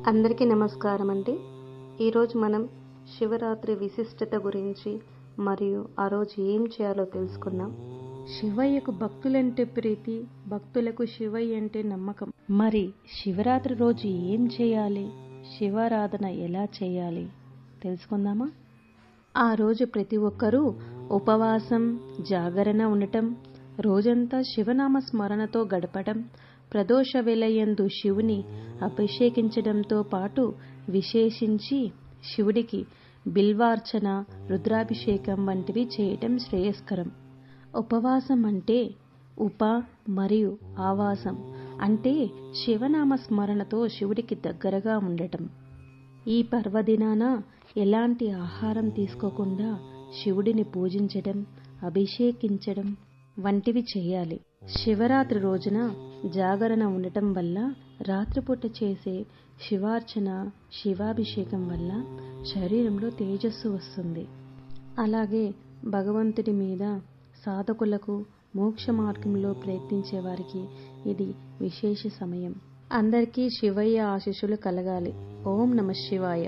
అందరికీ నమస్కారం అండి. ఈరోజు మనం శివరాత్రి విశిష్టత గురించి మరియు ఆ రోజు ఏం చేయాలో తెలుసుకుందాం. శివయ్యకు భక్తులంటే ప్రీతి, భక్తులకు శివయ్య అంటే నమ్మకం. మరి శివరాత్రి రోజు ఏం చేయాలి, శివారాధన ఎలా చేయాలి తెలుసుకుందామా? ఆ రోజు ప్రతి ఒక్కరూ ఉపవాసం, జాగరణ ఉండటం, రోజంతా శివనామ స్మరణతో గడపడం, ప్రదోష వేళయందు శివుని అభిషేకించడంతో పాటు విశేషించి శివుడికి బిల్వార్చన, రుద్రాభిషేకం వంటివి చేయటం శ్రేయస్కరం. ఉపవాసం అంటే ఉప మరియు ఆవాసం అంటే శివనామ స్మరణతో శివుడికి దగ్గరగా ఉండటం. ఈ పర్వదినాన ఎలాంటి ఆహారం తీసుకోకుండా శివుడిని పూజించడం, అభిషేకించడం వంటివి చేయాలి. శివరాత్రి రోజున జాగరణ ఉండటం వల్ల రాత్రిపూట చేసే శివార్చన, శివాభిషేకం వల్ల శరీరంలో తేజస్సు వస్తుంది. అలాగే భగవంతుడి మీద సాధకులకు, మోక్ష మార్గంలో ప్రయత్నించే వారికి ఇది విశేష సమయం. అందరికీ శివయ్య ఆశీస్సులు కలగాలి. ఓం నమః శివాయ.